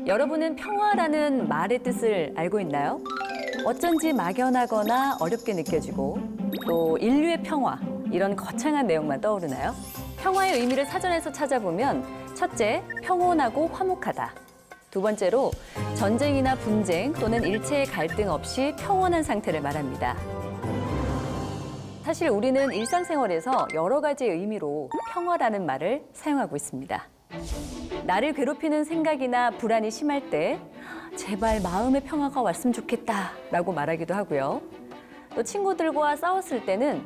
여러분은 평화라는 말의 뜻을 알고 있나요? 어쩐지 막연하거나 어렵게 느껴지고 또 인류의 평화, 이런 거창한 내용만 떠오르나요? 평화의 의미를 사전에서 찾아보면 첫째, 평온하고 화목하다. 두 번째로 전쟁이나 분쟁 또는 일체의 갈등 없이 평온한 상태를 말합니다. 사실 우리는 일상생활에서 여러 가지의 의미로 평화라는 말을 사용하고 있습니다. 나를 괴롭히는 생각이나 불안이 심할 때 제발 마음의 평화가 왔으면 좋겠다라고 말하기도 하고요. 또 친구들과 싸웠을 때는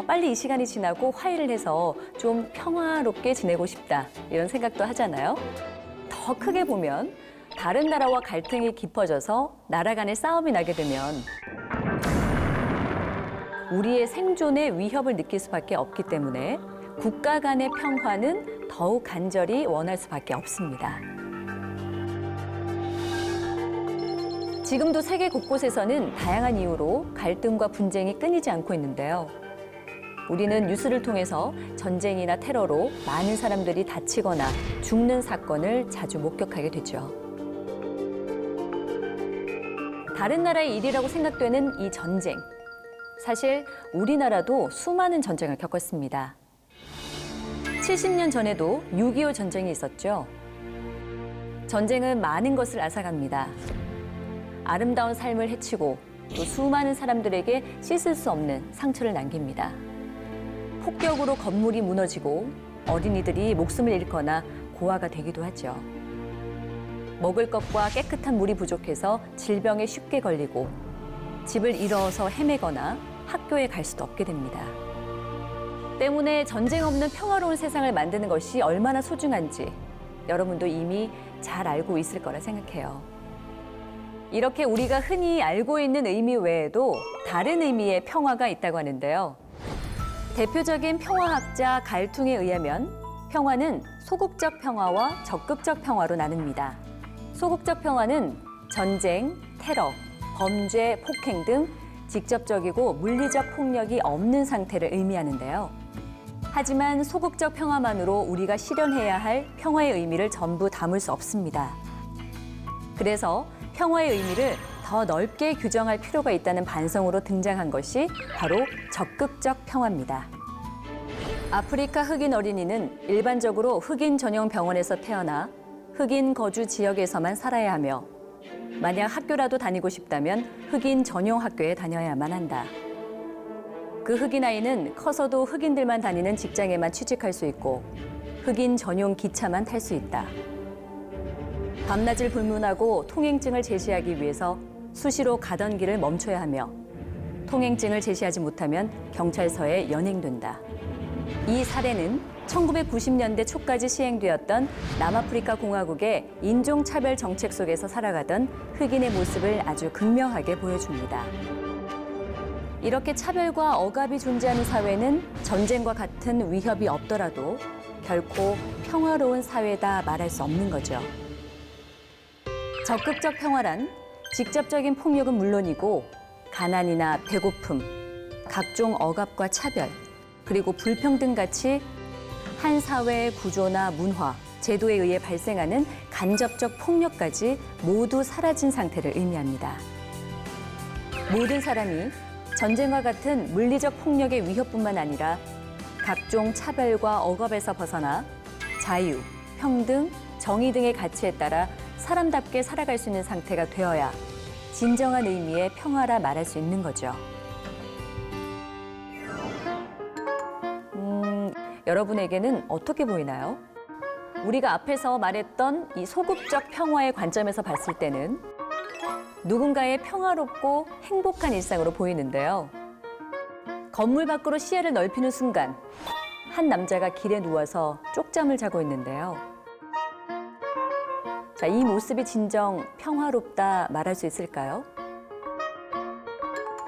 빨리 이 시간이 지나고 화해를 해서 좀 평화롭게 지내고 싶다 이런 생각도 하잖아요. 더 크게 보면 다른 나라와 갈등이 깊어져서 나라 간의 싸움이 나게 되면 우리의 생존에 위협을 느낄 수밖에 없기 때문에 국가 간의 평화는 더욱 간절히 원할 수밖에 없습니다. 지금도 세계 곳곳에서는 다양한 이유로 갈등과 분쟁이 끊이지 않고 있는데요. 우리는 뉴스를 통해서 전쟁이나 테러로 많은 사람들이 다치거나 죽는 사건을 자주 목격하게 되죠. 다른 나라의 일이라고 생각되는 이 전쟁. 사실 우리나라도 수많은 전쟁을 겪었습니다. 70년 전에도 6.25 전쟁이 있었죠. 전쟁은 많은 것을 앗아갑니다. 아름다운 삶을 해치고 또 수많은 사람들에게 씻을 수 없는 상처를 남깁니다. 폭격으로 건물이 무너지고 어린이들이 목숨을 잃거나 고아가 되기도 하죠. 먹을 것과 깨끗한 물이 부족해서 질병에 쉽게 걸리고 집을 잃어서 헤매거나 학교에 갈 수도 없게 됩니다. 때문에 전쟁 없는 평화로운 세상을 만드는 것이 얼마나 소중한지 여러분도 이미 잘 알고 있을 거라 생각해요. 이렇게 우리가 흔히 알고 있는 의미 외에도 다른 의미의 평화가 있다고 하는데요. 대표적인 평화학자 갈퉁에 의하면 평화는 소극적 평화와 적극적 평화로 나뉩니다. 소극적 평화는 전쟁, 테러, 범죄, 폭행 등 직접적이고 물리적 폭력이 없는 상태를 의미하는데요. 하지만 소극적 평화만으로 우리가 실현해야 할 평화의 의미를 전부 담을 수 없습니다. 그래서 평화의 의미를 더 넓게 규정할 필요가 있다는 반성으로 등장한 것이 바로 적극적 평화입니다. 아프리카 흑인 어린이는 일반적으로 흑인 전용 병원에서 태어나 흑인 거주 지역에서만 살아야 하며 만약 학교라도 다니고 싶다면 흑인 전용 학교에 다녀야만 한다. 그 흑인 아이는 커서도 흑인들만 다니는 직장에만 취직할 수 있고 흑인 전용 기차만 탈 수 있다. 밤낮을 불문하고 통행증을 제시하기 위해서 수시로 가던 길을 멈춰야 하며 통행증을 제시하지 못하면 경찰서에 연행된다. 이 사례는 1990년대 초까지 시행되었던 남아프리카 공화국의 인종차별 정책 속에서 살아가던 흑인의 모습을 아주 극명하게 보여줍니다. 이렇게 차별과 억압이 존재하는 사회는 전쟁과 같은 위협이 없더라도 결코 평화로운 사회다 말할 수 없는 거죠. 적극적 평화란 직접적인 폭력은 물론이고 가난이나 배고픔, 각종 억압과 차별, 그리고 불평등 같이 한 사회의 구조나 문화, 제도에 의해 발생하는 간접적 폭력까지 모두 사라진 상태를 의미합니다. 모든 사람이 전쟁과 같은 물리적 폭력의 위협뿐만 아니라 각종 차별과 억압에서 벗어나 자유, 평등, 정의 등의 가치에 따라 사람답게 살아갈 수 있는 상태가 되어야 진정한 의미의 평화라 말할 수 있는 거죠. 여러분에게는 어떻게 보이나요? 우리가 앞에서 말했던 이 소극적 평화의 관점에서 봤을 때는 누군가의 평화롭고 행복한 일상으로 보이는데요. 건물 밖으로 시야를 넓히는 순간 한 남자가 길에 누워서 쪽잠을 자고 있는데요. 자, 이 모습이 진정 평화롭다 말할 수 있을까요?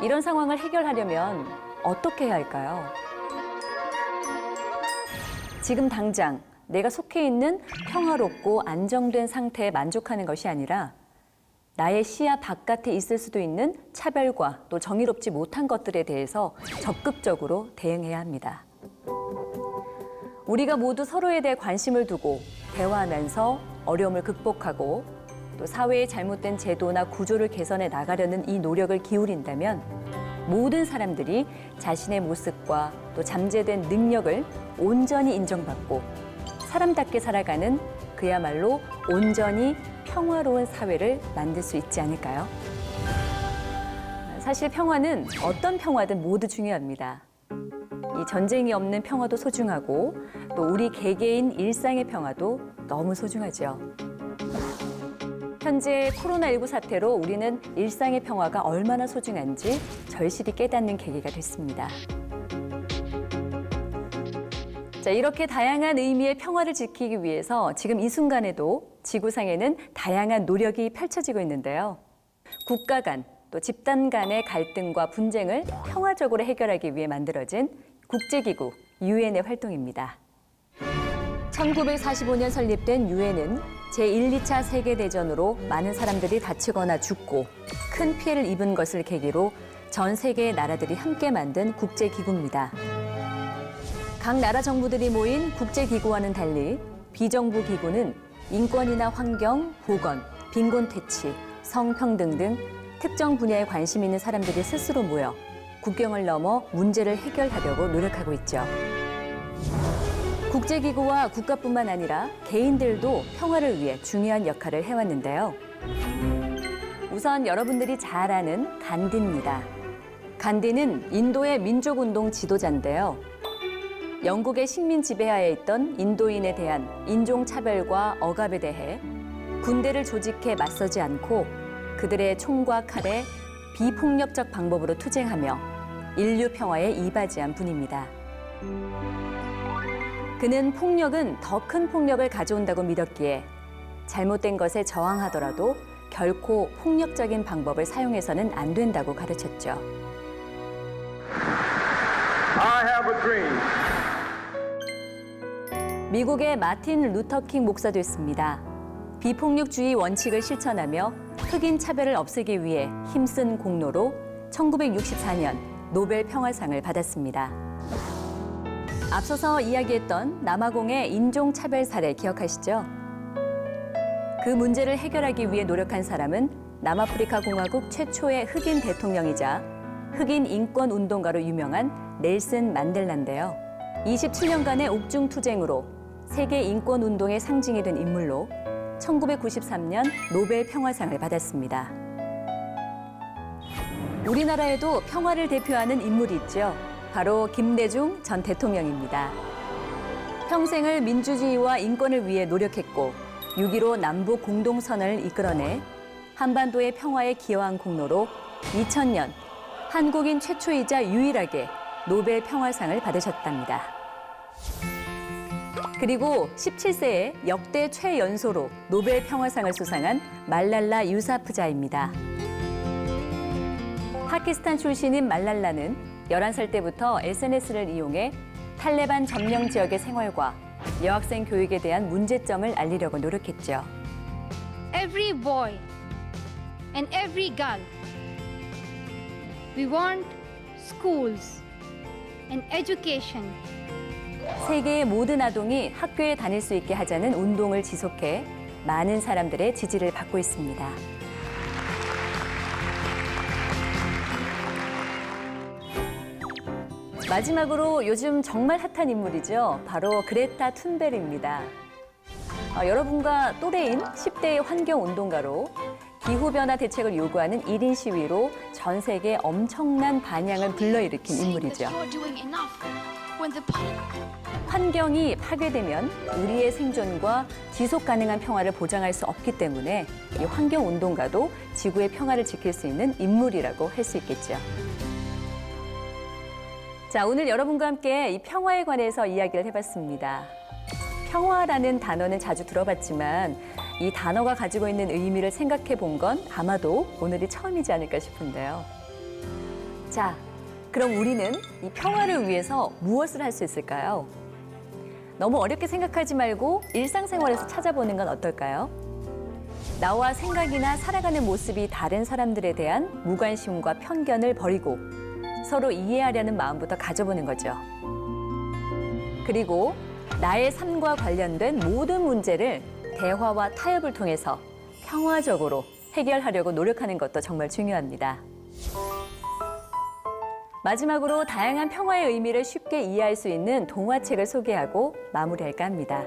이런 상황을 해결하려면 어떻게 해야 할까요? 지금 당장 내가 속해 있는 평화롭고 안정된 상태에 만족하는 것이 아니라 나의 시야 바깥에 있을 수도 있는 차별과 또 정의롭지 못한 것들에 대해서 적극적으로 대응해야 합니다. 우리가 모두 서로에 대해 관심을 두고 대화하면서 어려움을 극복하고 또 사회의 잘못된 제도나 구조를 개선해 나가려는 이 노력을 기울인다면 모든 사람들이 자신의 모습과 또 잠재된 능력을 온전히 인정받고 사람답게 살아가는 그야말로 온전히 평화로운 사회를 만들 수 있지 않을까요? 사실 평화는 어떤 평화든 모두 중요합니다. 이 전쟁이 없는 평화도 소중하고 또 우리 개개인 일상의 평화도 너무 소중하죠. 현재 코로나19 사태로 우리는 일상의 평화가 얼마나 소중한지 절실히 깨닫는 계기가 됐습니다. 자, 이렇게 다양한 의미의 평화를 지키기 위해서 지금 이 순간에도 지구상에는 다양한 노력이 펼쳐지고 있는데요. 국가 간, 또 집단 간의 갈등과 분쟁을 평화적으로 해결하기 위해 만들어진 국제기구 유엔의 활동입니다. 1945년 설립된 유엔은 제1, 2차 세계대전으로 많은 사람들이 다치거나 죽고 큰 피해를 입은 것을 계기로 전 세계의 나라들이 함께 만든 국제기구입니다. 각 나라 정부들이 모인 국제기구와는 달리 비정부 기구는 인권이나 환경, 보건, 빈곤 퇴치, 성평등 등 특정 분야에 관심 있는 사람들이 스스로 모여 국경을 넘어 문제를 해결하려고 노력하고 있죠. 국제기구와 국가뿐만 아니라 개인들도 평화를 위해 중요한 역할을 해왔는데요. 우선 여러분들이 잘 아는 간디입니다. 간디는 인도의 민족운동 지도자인데요. 영국의 식민 지배하에 있던 인도인에 대한 인종차별과 억압에 대해 군대를 조직해 맞서지 않고 그들의 총과 칼에 비폭력적 방법으로 투쟁하며 인류 평화에 이바지한 분입니다. 그는 폭력은 더 큰 폭력을 가져온다고 믿었기에 잘못된 것에 저항하더라도 결코 폭력적인 방법을 사용해서는 안 된다고 가르쳤죠. I have a dream. 미국의 마틴 루터킹 목사도 있습니다. 비폭력주의 원칙을 실천하며 흑인 차별을 없애기 위해 힘쓴 공로로 1964년 노벨 평화상을 받았습니다. 앞서서 이야기했던 남아공의 인종차별 사례 기억하시죠? 그 문제를 해결하기 위해 노력한 사람은 남아프리카 공화국 최초의 흑인 대통령이자 흑인 인권 운동가로 유명한 넬슨 만델라인데요. 27년간의 옥중 투쟁으로 세계 인권 운동의 상징이 된 인물로 1993년 노벨 평화상을 받았습니다. 우리나라에도 평화를 대표하는 인물이 있죠. 바로 김대중 전 대통령입니다. 평생을 민주주의와 인권을 위해 노력했고 6.15 남북 공동선언을 이끌어내 한반도의 평화에 기여한 공로로 2000년 한국인 최초이자 유일하게 노벨 평화상을 받으셨답니다. 그리고 17세에 역대 최연소로 노벨 평화상을 수상한 말랄라 유사프자입니다. 파키스탄 출신인 말랄라는 11살 때부터 SNS를 이용해 탈레반 점령 지역의 생활과 여학생 교육에 대한 문제점을 알리려고 노력했죠. Every boy and every girl, we want schools and education. 세계의 모든 아동이 학교에 다닐 수 있게 하자는 운동을 지속해 많은 사람들의 지지를 받고 있습니다. 마지막으로 요즘 정말 핫한 인물이죠. 바로 그레타 툰베르입니다. 여러분과 또래인 10대의 환경운동가로 기후변화 대책을 요구하는 1인 시위로 전 세계에 엄청난 반향을 불러일으킨 인물이죠. 환경이 파괴되면 우리의 생존과 지속 가능한 평화를 보장할 수 없기 때문에 이 환경운동가도 지구의 평화를 지킬 수 있는 인물이라고 할 수 있겠죠. 자, 오늘 여러분과 함께 이 평화에 관해서 이야기를 해봤습니다. 평화라는 단어는 자주 들어봤지만 이 단어가 가지고 있는 의미를 생각해 본 건 아마도 오늘이 처음이지 않을까 싶은데요. 자, 그럼 우리는 이 평화를 위해서 무엇을 할 수 있을까요? 너무 어렵게 생각하지 말고 일상생활에서 찾아보는 건 어떨까요? 나와 생각이나 살아가는 모습이 다른 사람들에 대한 무관심과 편견을 버리고 서로 이해하려는 마음부터 가져보는 거죠. 그리고 나의 삶과 관련된 모든 문제를 대화와 타협을 통해서 평화적으로 해결하려고 노력하는 것도 정말 중요합니다. 마지막으로 다양한 평화의 의미를 쉽게 이해할 수 있는 동화책을 소개하고 마무리할까 합니다.